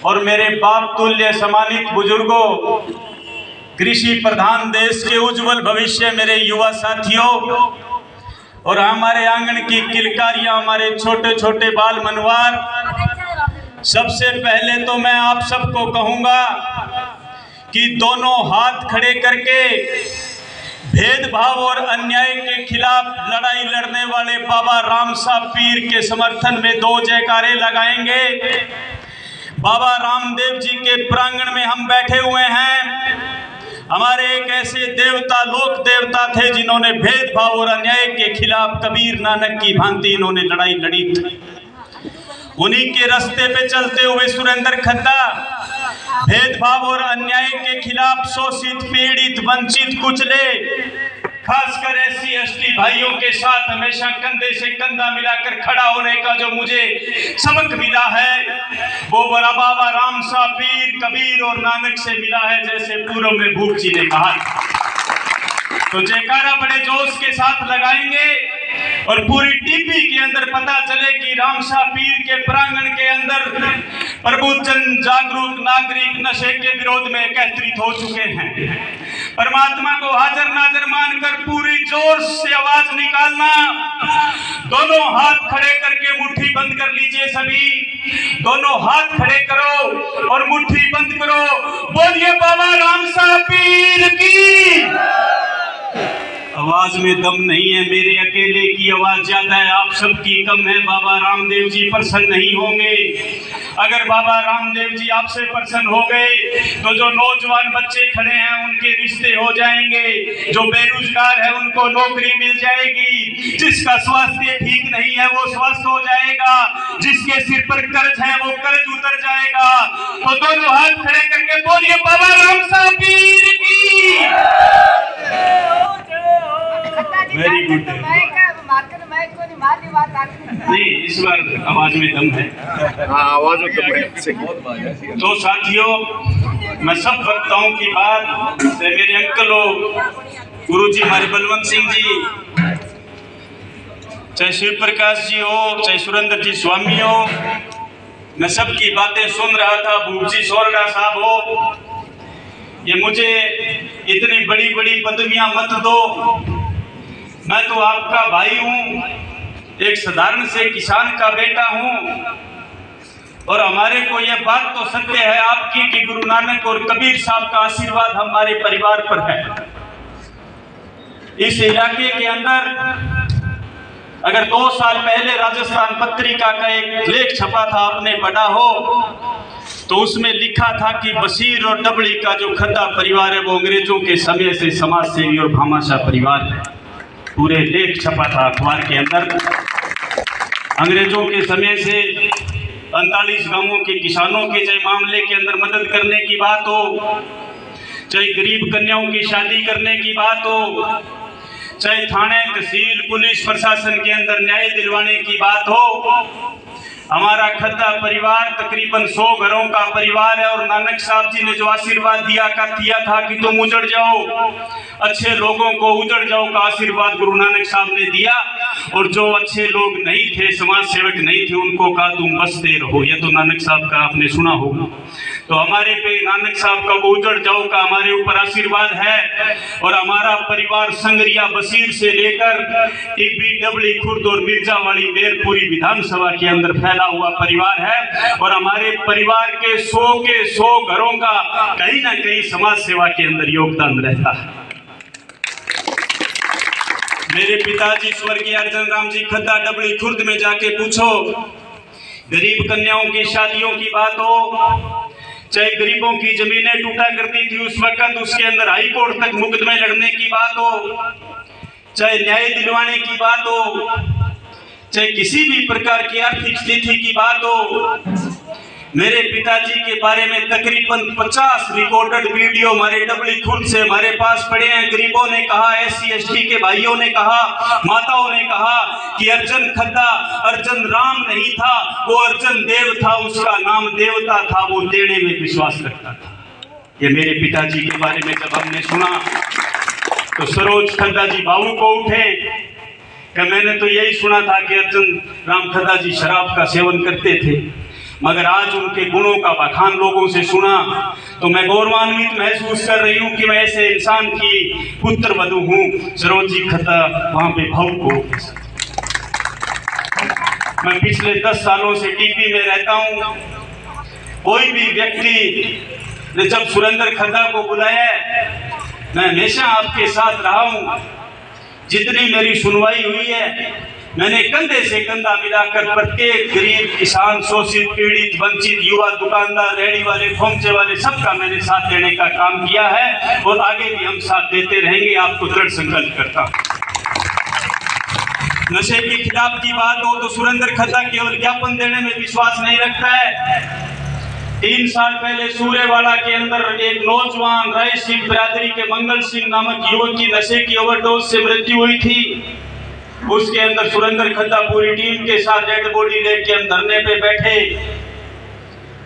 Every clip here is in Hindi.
और मेरे बाप तुल्य सम्मानित बुजुर्गों, कृषि प्रधान देश के उज्जवल भविष्य मेरे युवा साथियों और हमारे आंगन की किलकारियां, हमारे छोटे छोटे बाल मनवार, सबसे पहले तो मैं आप सबको कहूंगा कि दोनों हाथ खड़े करके भेदभाव और अन्याय के खिलाफ लड़ाई लड़ने वाले बाबा रामसा पीर के समर्थन में दो जयकारे लगाएंगे। बाबा रामदेव जी के प्रांगण में हम बैठे हुए हैं। हमारे एक ऐसे देवता, लोक देवता थे जिन्होंने भेदभाव और अन्याय के खिलाफ कबीर नानक की भांति इन्होंने लड़ाई लड़ी थी। उन्हीं के रास्ते पे चलते हुए सुरेंद्र खन्ना भेदभाव और अन्याय के खिलाफ शोषित, पीड़ित, वंचित, कुचले, खासकर SC ST भाइयों के साथ हमेशा कंधे से कंधा मिलाकर खड़ा होने का जो मुझे सबक मिला है, वो बड़ा बाबा रामसा पीर, कबीर और नानक से मिला है, जैसे पूर्व में भूप जी ने कहा। तो जयकारा बड़े जोश के साथ लगाएंगे और पूरी टीपी के अंदर पता चले कि रामसा पीर के प्रांगण के अंदर प्रबुद्धजन, जागरूक नागरिक नशे के विरोध में एकत्रित हो चुके हैं। परमात्मा को हाजिर नाजिर मानकर पूरी जोर से आवाज निकालना। दोनों हाथ खड़े करके मुट्ठी बंद कर लीजिए। सभी दोनों हाथ खड़े करो और मुट्ठी बंद करो। बोलिए बाबा रामसा पीर की। आवाज में दम नहीं है, मेरे अकेले की आवाज ज्यादा है, आप सबकी कम है। बाबा रामदेव जी प्रसन्न नहीं होंगे। अगर बाबा रामदेव जी आपसे प्रसन्न हो गए तो जो नौजवान बच्चे खड़े हैं उनके रिश्ते हो जाएंगे, जो बेरोजगार है उनको नौकरी मिल जाएगी, जिसका स्वास्थ्य ठीक नहीं है वो स्वस्थ हो जाएगा, जिसके सिर पर कर्ज है वो कर्ज उतर जाएगा। तो दोनों हाथ खड़े करके बोलिए बाबा रामसा पीर की। Very good. नहीं, इस बार आवाज में दम है। आवाज में दम है। तो साथियों, मैं सब वक्ताओं की बात से मेरे अंकल हो, गुरुजी हमारे बलवंत सिंह जी, चाहे शिव प्रकाश जी हो, चाहे सुरेंद्र जी स्वामी हो, मैं सबकी बातें सुन रहा था। भूप जी सोरडा साहब हो, ये मुझे इतनी बड़ी बड़ी पदवियां मत दो। मैं तो आपका भाई हूँ, एक साधारण से किसान का बेटा हूँ और हमारे को यह बात तो सत्य है आपकी कि गुरु नानक और कबीर साहब का आशीर्वाद हमारे परिवार पर है। इस इलाके के अंदर अगर 2 साल पहले राजस्थान पत्रिका का एक लेख छपा था, आपने पढ़ा हो, तो उसमें लिखा था कि बशीर और डबड़ी का जो खद्दा परिवार है वो अंग्रेजों के समय से समाज सेवी और भामाशाह परिवार है। पूरे लेख छपा था अखबार के अंदर। अंग्रेजों के समय से 45 गांवों के किसानों के चाहे मामले के अंदर मदद करने की बात हो, चाहे गरीब कन्याओं की शादी करने की बात हो, चाहे थाने, तहसील, पुलिस प्रशासन के अंदर न्याय दिलवाने की बात हो, हमारा खद्दा परिवार तकरीबन 100 घरों का परिवार है। और नानक साहब जी ने जो आशीर्वाद दिया था कि तुम उजड़ जाओ, अच्छे लोगों को उजड़ जाओ का आशीर्वाद गुरु नानक साहब ने दिया। और जो अच्छे लोग नहीं थे, समाज सेवक नहीं थे, उनको कहा तुम बसते रहो। ये तो नानक साहब का आपने सुना होगा। तो हमारे पे नानक साहब का वो उजड़ जाओ का हमारे ऊपर आशीर्वाद है। और हमारा परिवार संगरिया बशीर से लेकर टीबी, डबड़ी, खुर्द और मिर्जावाड़ी, मेरपुरी विधानसभा के अंदर फैला हुआ परिवार है। और हमारे परिवार के 100 घरों का कहीं ना कहीं समाज सेवा के अंदर योगदान रहता है। मेरे पिताजी स्वर्गीय अर्जन राम जी खद्दा, डबड़ी, खुर्द में जाके पूछो, गरीब कन्याओं की शादियों की बात हो, चाहे गरीबों की जमीनें टूटा करती थी उस वक्त, उसके अंदर हाई कोर्ट तक मुकदमे लड़ने की बात हो, चाहे न्याय दिलवाने की बात हो, चाहे किसी भी प्रकार की आर्थिक स्थिति की बात हो, मेरे पिताजी के बारे में तकरीबन 50 रिकॉर्डेड वीडियो हमारे डबड़ी खुर्द से हमारे पास पड़े हैं। गरीबों ने कहा, SC ST के भाइयों ने कहा, माताओं ने कहा कि अर्जन खद्दा अर्जन राम नहीं था, वो अर्जन देव था, उसका नाम देवता था, वो देने में विश्वास रखता था। ये मेरे पिताजी के बारे में जब हमने सुना तो सरोज खद्दा जी भावुक को उठे कि मैंने तो यही सुना था कि अर्जन राम खद्दा जी शराब का सेवन करते थे। मगर आज उनके गुणों का बखान लोगों से सुना तो मैं गौरवान्वित महसूस कर रही हूँ कि मैं ऐसे इंसान की पुत्र वधू हूँ। सरोजी खता वहाँ पे भावुक हो। मैं पिछले 10 सालों से टीपी में रहता हूँ। कोई भी व्यक्ति ने जब सुरेंद्र खद्दा को बुलाया, मैं हमेशा आपके साथ रहा हूँ। जितनी मेरी सुनवाई हुई है, मैंने कंधे से कंधा मिलाकर प्रत्येक गरीब, किसान, शोषित, पीड़ित, वंचित, युवा, दुकानदार, रेहड़ी वाले, खोमचे वाले, सबका मैंने साथ देने का काम किया है और आगे भी हम साथ देते रहेंगे। आपको दृढ़ संकल्प करता हूं। नशे के खिलाफ की बात हो तो सुरेंद्र खद्दा केवल ज्ञापन देने में विश्वास नहीं रखता है। 3 साल पहले सूर्यवाड़ा के अंदर एक नौजवान राय सिंह बिरादरी के मंगल सिंह नामक युवक की नशे की ओवरडोज से मृत्यु हुई थी। उसके अंदर सुरेंद्र खद्दा पूरी टीम के साथ डेड बॉडी लेके हम धरने पे बैठे।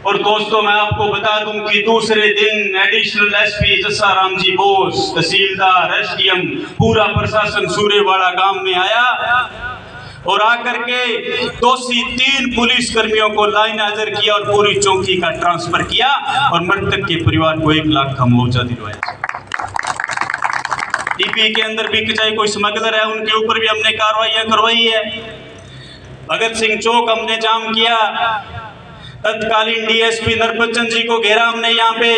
और दोस्तों, मैं आपको बता दूं कि दूसरे दिन एडिशनल एसपी जसाराम जी बोस, तहसीलदार, एसडीएम, पूरा प्रशासन सूर्यवाड़ा गांव में आया और आकर के दोषी 3 पुलिस कर्मियों को लाइन हाजिर किया और पूरी चौकी का ट्रांसफर किया और मृतक के परिवार को 1 लाख का मुआवजा दिलवाया। टीपी के अंदर भी चाहे कोई स्मगलर है, उनके ऊपर भी हमने कार्रवाइयां करवाई है। भगत सिंह चौक हमने जाम किया। तत्कालीन डीएसपी नरबच्चन जी को घेरा हमने यहाँ पे।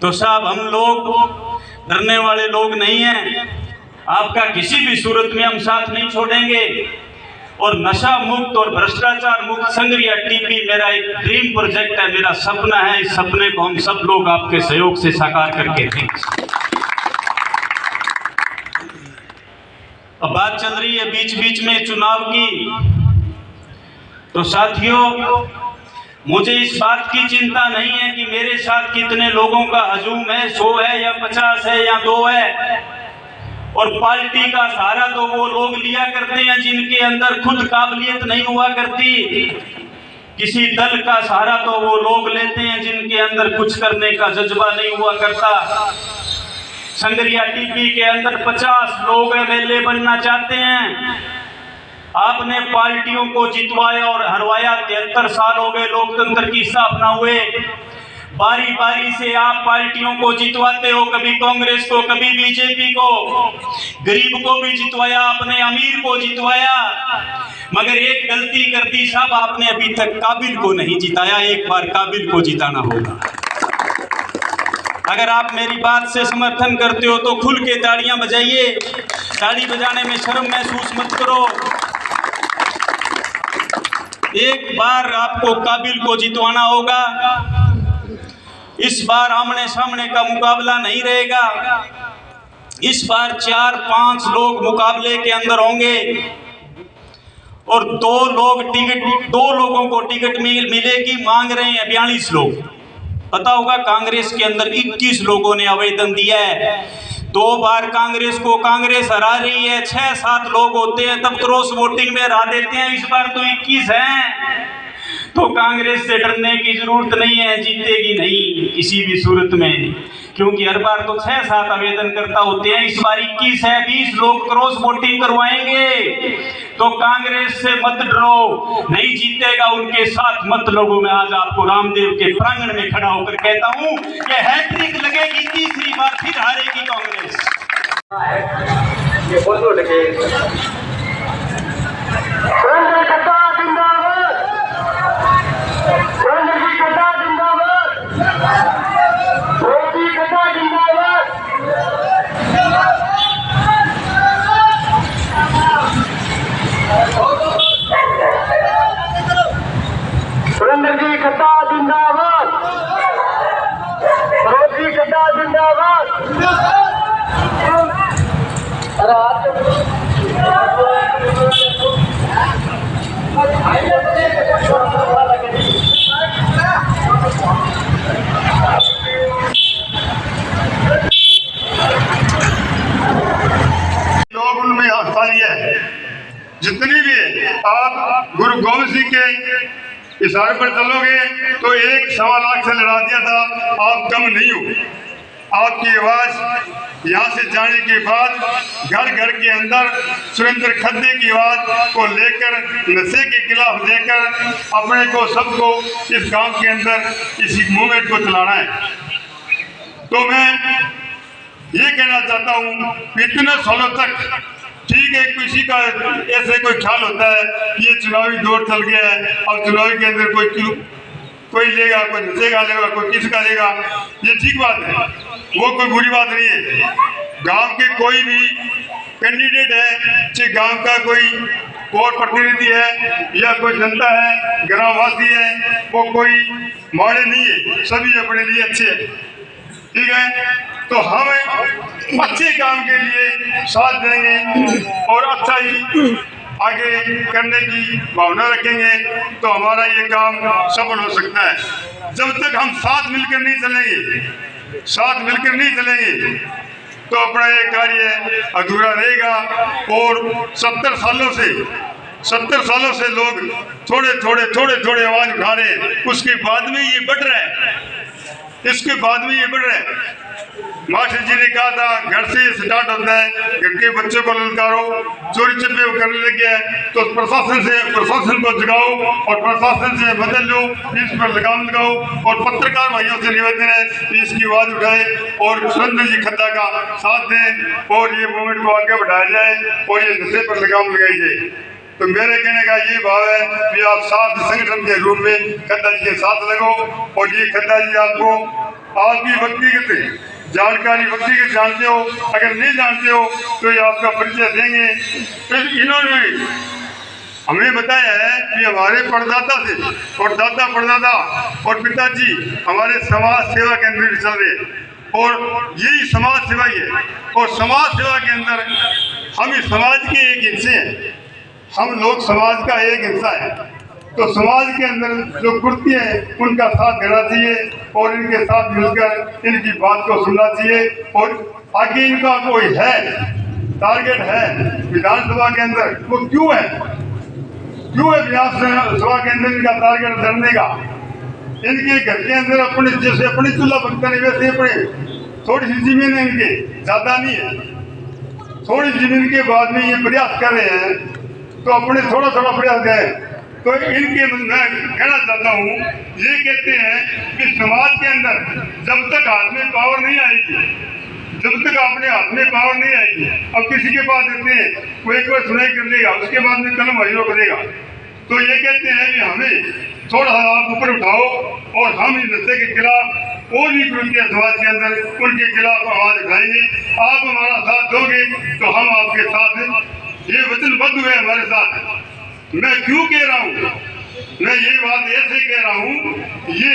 तो साहब, हम लोग डरने वाले लोग नहीं हैं। आपका किसी भी सूरत में हम साथ नहीं छोड़ेंगे। और नशा मुक्त और भ्रष्टाचार मुक्त संग्रिया टीपी मेरा एक ड्रीम प्रोजेक्ट है, मेरा सपना है। इस सपने को हम सब लोग आपके सहयोग से साकार करके देंगे। अब बात चल रही है बीच बीच में चुनाव की, तो साथियों, मुझे इस बात की चिंता नहीं है कि मेरे साथ कितने लोगों का हजूम है, 100 है या 50 है या 2 है। और पार्टी का सहारा तो वो लोग लिया करते हैं जिनके अंदर खुद काबिलियत नहीं हुआ करती। किसी दल का सहारा तो वो लोग लेते हैं जिनके अंदर कुछ करने का जज्बा नहीं हुआ करता। संग्रिया टीपी के अंदर 50 लोग एमएलए बनना चाहते हैं। आपने पार्टियों को जितवाया और हरवाया। 73 साल हो गए लोकतंत्र की स्थापना हुए। बारी बारी से आप पार्टियों को जितवाते हो, कभी कांग्रेस को, कभी बीजेपी को। गरीब को भी जितवाया आपने, अमीर को जितवाया, मगर एक गलती कर दी साहब, आपने अभी तक काबिल को नहीं जिताया। एक बार काबिल को जिताना होगा। अगर आप मेरी बात से समर्थन करते हो तो खुल के ताड़ियां बजाइए। ताड़ी बजाने में शर्म महसूस मत करो। एक बार आपको काबिल को जितवाना होगा। इस बार आमने सामने का मुकाबला नहीं रहेगा। इस बार 4-5 लोग मुकाबले के अंदर होंगे और 2 लोगों को टिकट मिलेगी। मांग रहे हैं 42 लोग। पता होगा कांग्रेस के अंदर 21 लोगों ने आवेदन दिया है। 2 बार कांग्रेस को कांग्रेस हरा रही है। 6-7 लोग होते हैं तब क्रॉस वोटिंग में हरा देते हैं। इस बार तो 21 हैं, तो कांग्रेस से डरने की जरूरत नहीं है। जीतेगी नहीं किसी भी सूरत में, क्योंकि हर बार तो 6-7 आवेदनकर्ता होते हैं। इस बार 21 है, 20 लोग क्रॉस वोटिंग करवाएंगे। तो कांग्रेस से मत डरो, नहीं जीतेगा उनके साथ मत लगो। मैं आज आपको रामदेव के प्रांगण में खड़ा होकर कहता हूं कि हैट्रिक लगेगी, तीसरी बार फिर हारेगी कांग्रेस। सुरेंद्र जी खद्दा जिंदाबाद, सरोज जी खद्दा जिंदाबाद। लोग उनमें हिस्सा लिया है, जितनी भी आप गुरु गोविंद सिंह के इशारे पर चलोगे तो 1-1.25 लाख से लड़ा दिया था। आप कम नहीं हो। आपकी आवाज़ यहाँ से जाने के बाद घर घर के अंदर सुरेंद्र खद्दे की आवाज़ को लेकर, नशे के खिलाफ लेकर अपने को सबको इस गांव के अंदर इस मूवमेंट को चलाना है। तो मैं ये कहना चाहता हूँ, इतने सालों तक ठीक है, किसी का ऐसे कोई ख्याल होता है ये चुनावी दौर चल गया है, अब चुनावी के अंदर कोई लेगा, कोई नशेगा लेगा, कोई किसका लेगा, ये ठीक बात है, वो कोई बुरी बात नहीं है। गांव के कोई भी कैंडिडेट है, चाहे गांव का कोई और प्रतिनिधि है या कोई जनता है, ग्रामवासी है, वो कोई माड़े नहीं है, सभी अपने लिए अच्छे हैं, ठीक है। तो हम अच्छे काम के लिए साथ देंगे और अच्छा ही आगे करने की भावना रखेंगे, तो हमारा ये काम सफल हो सकता है। जब तक हम साथ मिलकर नहीं चलेंगे, तो अपना ये कार्य अधूरा रहेगा। और 70 सालों से लोग थोड़े आवाज उठा रहे हैं, उसके बाद में ये बढ़ रहा है, मास्टर जी ने कहा था घर से स्टार्ट होता है, घर के बच्चों को ललकारो, चोरी छिपे करने लगे हैं तो प्रशासन को जगाओ और प्रशासन से मदद लो, इस पर लगाम लगाओ। और पत्रकार भाइयों से निवेदन है कि इसकी आवाज़ उठाए और सुरेंद्र जी खद्दा का साथ दें और ये मूवमेंट को आगे बढ़ाया जाए और ये नशे पर लगाम लगाई जाए। तो मेरे कहने का ये भाव है कि आप साथ संगठन के रूप में खद्दा जी के साथ लगो और ये खद्दा जी आपको आपकी व्यक्तिगत जानकारी जानते हो, अगर नहीं जानते हो तो ये आपका परिचय देंगे। फिर इन्होंने हमें बताया है कि हमारे परदादा और पिताजी हमारे समाज सेवा के अंदर चल रहे हैं और यही समाज सेवा ही है। और समाज सेवा के अंदर हम इस समाज के एक हिस्से हैं, हम लोग समाज का एक हिस्सा है। तो समाज के अंदर जो कुर्ती है उनका साथ देना चाहिए और इनके साथ मिलकर इनकी बात को सुनना चाहिए। और आगे इनका कोई है टारगेट है विधानसभा के अंदर, वो क्यों है विधानसभा के अंदर इनका टारगेट धरने का। इनके घर के अंदर अपने चूल्हा पकता नहीं, वैसे अपने थोड़ी सी जमीन है, इनके ज़्यादा नहीं है, थोड़ी जमीन के बाद में ये प्रयास कर रहे हैं, तो अपने थोड़ा प्रयास करें। तो इनके मैं कहना चाहता हूँ, ये कहते हैं कि समाज के अंदर जब तक हाथ में पावर नहीं आएगी, अब किसी के पास देते हैं वो एक बार सुनाई कर लेगा, उसके बाद में कलम हरियो करेगा। तो ये कहते हैं कि हमें थोड़ा आप ऊपर उठाओ और हम इस नशे के खिलाफ और भी कुरीतियां समाज के अंदर उनके खिलाफ आवाज उठाएंगे। आप हमारा साथ दोगे तो हम आपके साथ, ये वचनबद्ध हुए हमारे साथ। मैं क्यों कह रहा हूँ, मैं ये बात ऐसे कह रहा हूँ, ये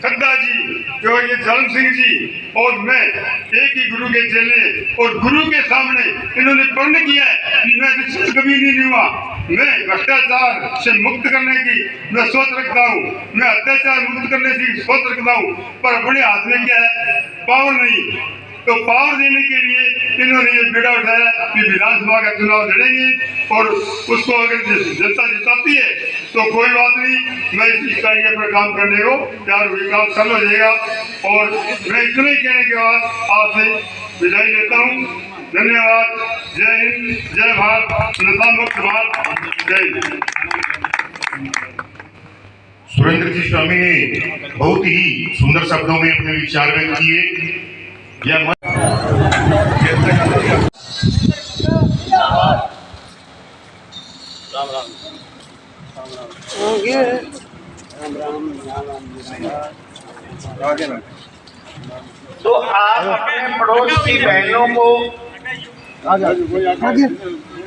खद्दा जी और ये धर्म सिंह जी और मैं एक ही गुरु के चेले, और गुरु के सामने इन्होंने प्रण किया है कि मैं रिश्वत कभी नहीं लूंगा, मैं भ्रष्टाचार से मुक्त करने की मैं सोच रखता हूँ, मैं अत्याचार मुक्त करने की सोच रखता हूँ, पर अपने हाथ में क्या है, पावर नहीं। तो पावर देने के लिए इन्होंने ये बेड़ा उठाया कि विधानसभा का चुनाव लड़ेंगे और उसको अगर जनता जिताती है तो कोई बात नहीं, मैं इस तरीके पर काम करने को तैयार हुई, काम सरल हो जाएगा। और मैं इतना ही कहने के बाद आपसे विदाई लेता हूँ। धन्यवाद। जय हिंद, जय भारत, नशा मुक्त भारत, जय हिंद। सुरेंद्र जी स्वामी ने बहुत ही सुंदर शब्दों में अपने विचार व्यक्त किए। यह तो आप अपने पड़ोस की बहनों को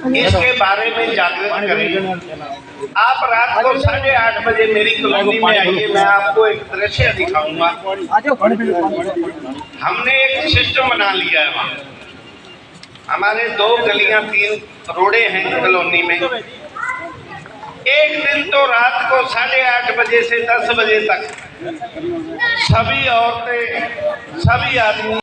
इसके बारे में जागृत करें। आप रात को 8:30 बजे मेरी कॉलोनी में आइए, मैं आपको एक दृश्य दिखाऊंगा। हमने एक सिस्टम बना लिया है वहाँ, हमारे 2 गलियां 3 रोडे हैं कॉलोनी में। एक दिन तो रात को 8:30 बजे से 10 बजे तक सभी औरतें, सभी आदमी